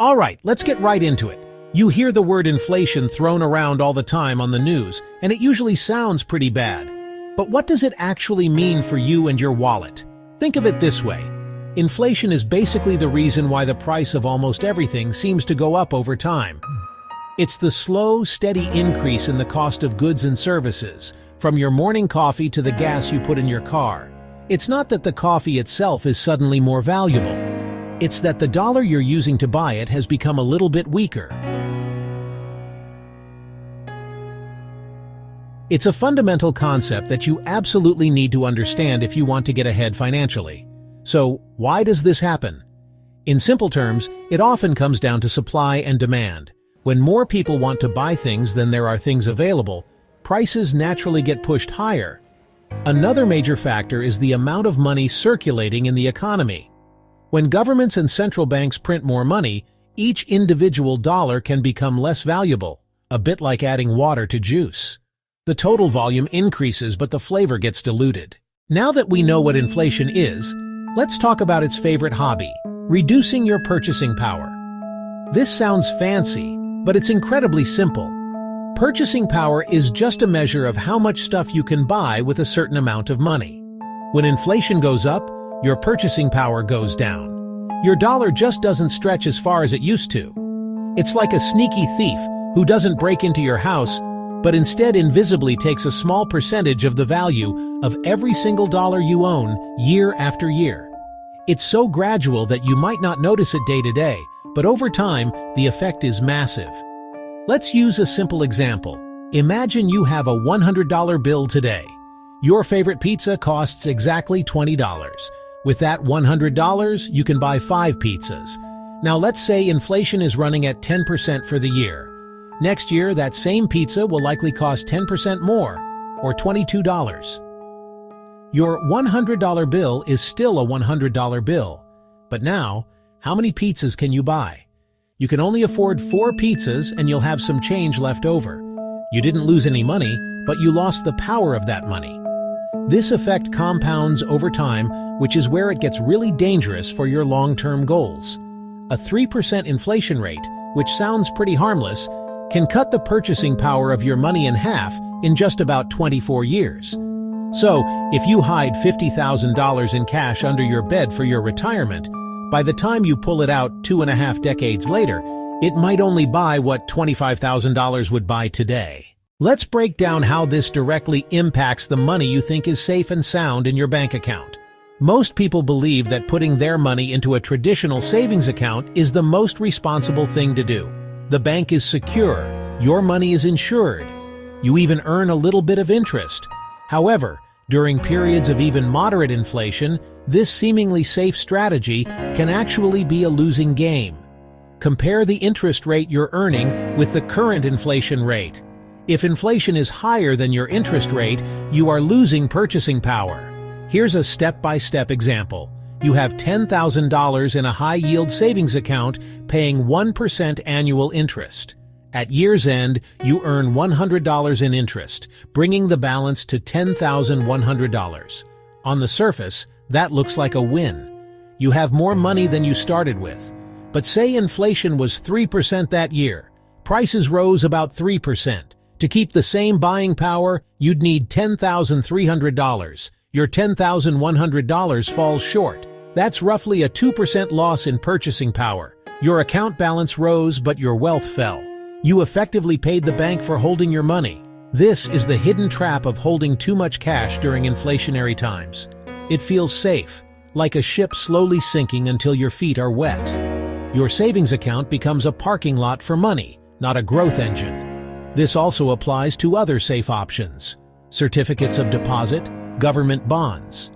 All right, let's get right into it. You hear the word inflation thrown around all the time on the news, and it usually sounds pretty bad. But what does it actually mean for you and your wallet? Think of it this way. Inflation is basically the reason why the price of almost everything seems to go up over time. It's the slow, steady increase in the cost of goods and services, from your morning coffee to the gas you put in your car. It's not that the coffee itself is suddenly more valuable. It's that the dollar you're using to buy it has become a little bit weaker. It's a fundamental concept that you absolutely need to understand if you want to get ahead financially. So, why does this happen? In simple terms, it often comes down to supply and demand. When more people want to buy things than there are things available, prices naturally get pushed higher. Another major factor is the amount of money circulating in the economy. When governments and central banks print more money, each individual dollar can become less valuable, a bit like adding water to juice. The total volume increases, but the flavor gets diluted. Now that we know what inflation is, let's talk about its favorite hobby, reducing your purchasing power. This sounds fancy, but it's incredibly simple. Purchasing power is just a measure of how much stuff you can buy with a certain amount of money. When inflation goes up, your purchasing power goes down. Your dollar just doesn't stretch as far as it used to. It's like a sneaky thief who doesn't break into your house, but instead invisibly takes a small percentage of the value of every single dollar you own year after year. It's so gradual that you might not notice it day to day, but over time, the effect is massive. Let's use a simple example. Imagine you have a $100 bill today. Your favorite pizza costs exactly $20. With that $100, you can buy 5 pizzas. Now let's say inflation is running at 10% for the year. Next year, that same pizza will likely cost 10% more, or $22. Your $100 bill is still a $100 bill. But now, how many pizzas can you buy? You can only afford 4 pizzas and you'll have some change left over. You didn't lose any money, but you lost the power of that money. This effect compounds over time, which is where it gets really dangerous for your long-term goals. A 3% inflation rate, which sounds pretty harmless, can cut the purchasing power of your money in half in just about 24 years. So, if you hide $50,000 in cash under your bed for your retirement, by the time you pull it out 2.5 decades later, it might only buy what $25,000 would buy today. Let's break down how this directly impacts the money you think is safe and sound in your bank account. Most people believe that putting their money into a traditional savings account is the most responsible thing to do. The bank is secure, your money is insured. You even earn a little bit of interest. However, during periods of even moderate inflation, this seemingly safe strategy can actually be a losing game. Compare the interest rate you're earning with the current inflation rate. If inflation is higher than your interest rate, you are losing purchasing power. Here's a step-by-step example. You have $10,000 in a high-yield savings account paying 1% annual interest. At year's end, you earn $100 in interest, bringing the balance to $10,100. On the surface, that looks like a win. You have more money than you started with. But say inflation was 3% that year. Prices rose about 3%. To keep the same buying power, you'd need $10,300. Your $10,100 falls short. That's roughly a 2% loss in purchasing power. Your account balance rose, but your wealth fell. You effectively paid the bank for holding your money. This is the hidden trap of holding too much cash during inflationary times. It feels safe, like a ship slowly sinking until your feet are wet. Your savings account becomes a parking lot for money, not a growth engine. This also applies to other safe options. Certificates of deposit, government bonds.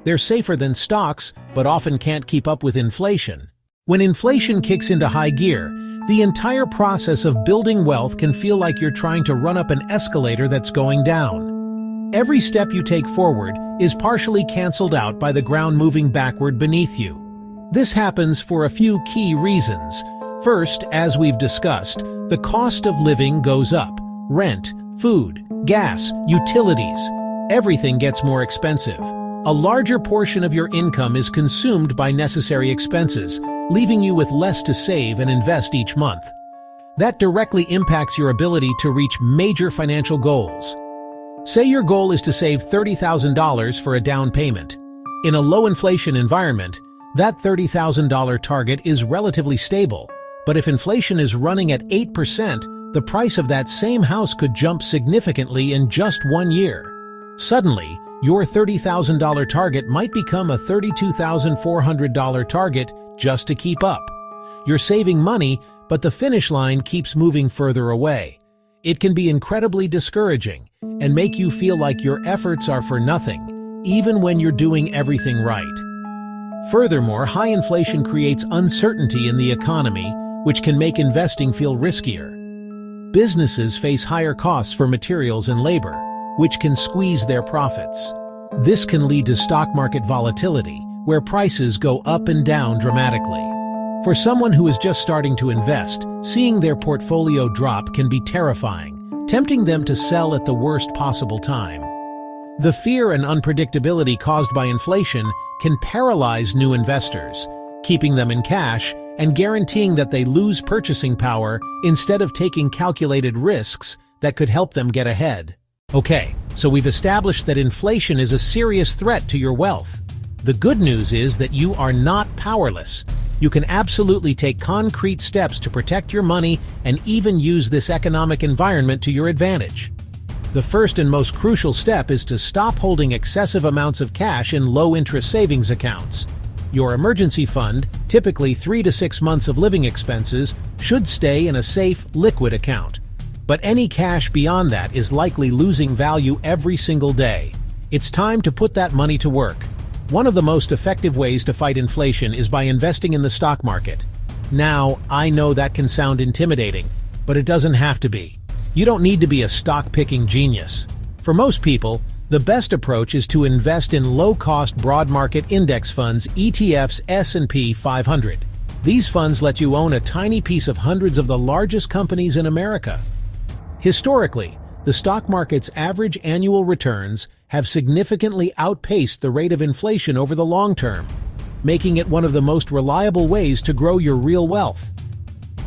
They're safer than stocks, but often can't keep up with inflation. When inflation kicks into high gear, the entire process of building wealth can feel like you're trying to run up an escalator that's going down. Every step you take forward is partially canceled out by the ground moving backward beneath you. This happens for a few key reasons. First, as we've discussed, the cost of living goes up. Rent, food, gas, utilities. Everything gets more expensive. A larger portion of your income is consumed by necessary expenses, leaving you with less to save and invest each month. That directly impacts your ability to reach major financial goals. Say your goal is to save $30,000 for a down payment. In a low-inflation environment, that $30,000 target is relatively stable, but if inflation is running at 8%, the price of that same house could jump significantly in just 1 year. Suddenly, your $30,000 target might become a $32,400 target just to keep up. You're saving money, but the finish line keeps moving further away. It can be incredibly discouraging and make you feel like your efforts are for nothing, even when you're doing everything right. Furthermore, high inflation creates uncertainty in the economy, which can make investing feel riskier. Businesses face higher costs for materials and labor, which can squeeze their profits. This can lead to stock market volatility, where prices go up and down dramatically. For someone who is just starting to invest, seeing their portfolio drop can be terrifying, tempting them to sell at the worst possible time. The fear and unpredictability caused by inflation can paralyze new investors, keeping them in cash and guaranteeing that they lose purchasing power instead of taking calculated risks that could help them get ahead. Okay, so we've established that inflation is a serious threat to your wealth. The good news is that you are not powerless. You can absolutely take concrete steps to protect your money and even use this economic environment to your advantage. The first and most crucial step is to stop holding excessive amounts of cash in low-interest savings accounts. Your emergency fund, typically 3 to 6 months of living expenses, should stay in a safe, liquid account. But any cash beyond that is likely losing value every single day. It's time to put that money to work. One of the most effective ways to fight inflation is by investing in the stock market. Now, I know that can sound intimidating, but it doesn't have to be. You don't need to be a stock-picking genius. For most people, the best approach is to invest in low-cost broad market index funds, ETFs, S&P 500. These funds let you own a tiny piece of hundreds of the largest companies in America. Historically, the stock market's average annual returns have significantly outpaced the rate of inflation over the long term, making it one of the most reliable ways to grow your real wealth.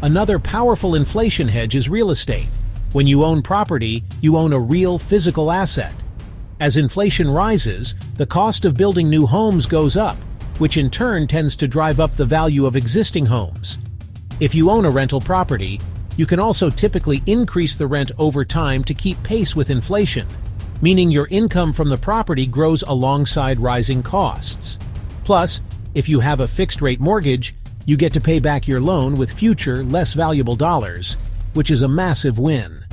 Another powerful inflation hedge is real estate. When you own property, you own a real physical asset. As inflation rises, the cost of building new homes goes up, which in turn tends to drive up the value of existing homes. If you own a rental property, you can also typically increase the rent over time to keep pace with inflation, meaning your income from the property grows alongside rising costs. Plus, if you have a fixed-rate mortgage, you get to pay back your loan with future, less valuable dollars, which is a massive win.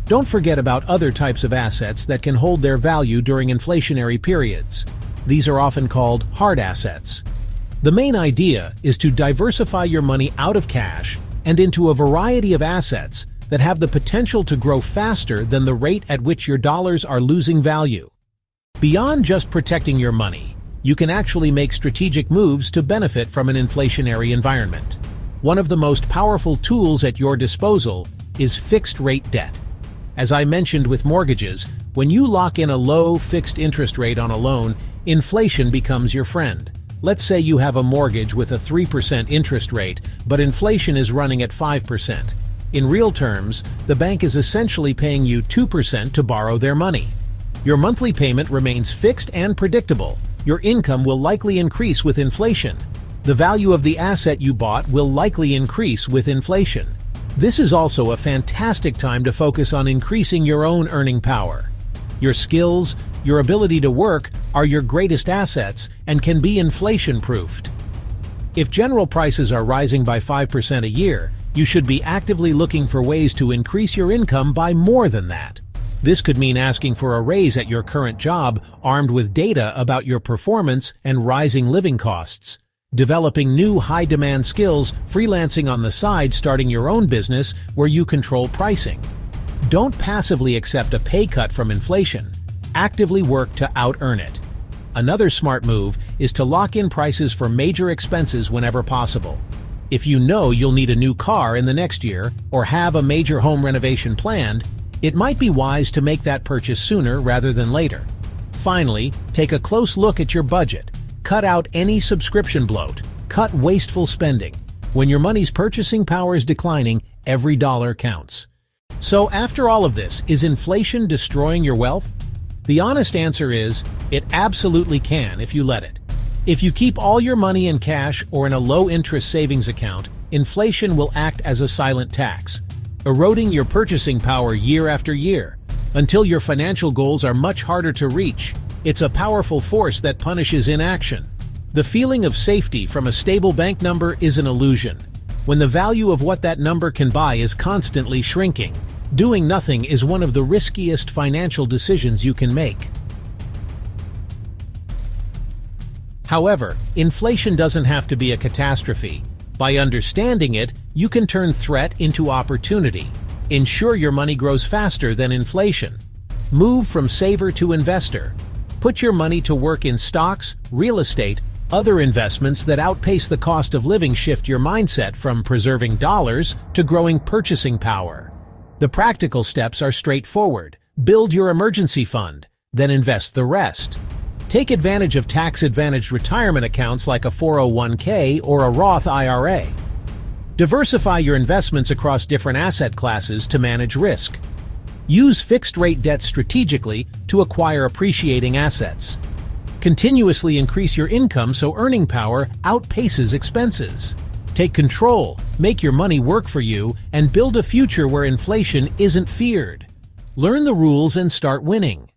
Don't forget about other types of assets that can hold their value during inflationary periods. These are often called hard assets. The main idea is to diversify your money out of cash and into a variety of assets that have the potential to grow faster than the rate at which your dollars are losing value. Beyond just protecting your money, you can actually make strategic moves to benefit from an inflationary environment. One of the most powerful tools at your disposal is fixed-rate debt. As I mentioned with mortgages, when you lock in a low fixed interest rate on a loan, inflation becomes your friend. Let's say you have a mortgage with a 3% interest rate, but inflation is running at 5%. In real terms, the bank is essentially paying you 2% to borrow their money. Your monthly payment remains fixed and predictable. Your income will likely increase with inflation. The value of the asset you bought will likely increase with inflation. This is also a fantastic time to focus on increasing your own earning power. Your skills, your ability to work, are your greatest assets and can be inflation-proofed. If general prices are rising by 5% a year, you should be actively looking for ways to increase your income by more than that. This could mean asking for a raise at your current job, armed with data about your performance and rising living costs. Developing new high-demand skills, freelancing on the side, starting your own business where you control pricing. Don't passively accept a pay cut from inflation. Actively work to out-earn it. Another smart move is to lock in prices for major expenses whenever possible. If you know you'll need a new car in the next year or have a major home renovation planned, it might be wise to make that purchase sooner rather than later. Finally, take a close look at your budget. Cut out any subscription bloat. Cut wasteful spending. When your money's purchasing power is declining, every dollar counts. So after all of this, is inflation destroying your wealth? The honest answer is, it absolutely can if you let it. If you keep all your money in cash or in a low-interest savings account, inflation will act as a silent tax, eroding your purchasing power year after year, until your financial goals are much harder to reach. It's a powerful force that punishes inaction. The feeling of safety from a stable bank number is an illusion, when the value of what that number can buy is constantly shrinking. Doing nothing is one of the riskiest financial decisions you can make. However, inflation doesn't have to be a catastrophe. By understanding it, you can turn threat into opportunity. Ensure your money grows faster than inflation. Move from saver to investor. Put your money to work in stocks, real estate, other investments that outpace the cost of living. Shift your mindset from preserving dollars to growing purchasing power. The practical steps are straightforward. Build your emergency fund, then invest the rest. Take advantage of tax-advantaged retirement accounts like a 401k or a Roth IRA. Diversify your investments across different asset classes to manage risk. Use fixed-rate debt strategically to acquire appreciating assets. Continuously increase your income so earning power outpaces expenses. Take control, make your money work for you, and build a future where inflation isn't feared. Learn the rules and start winning.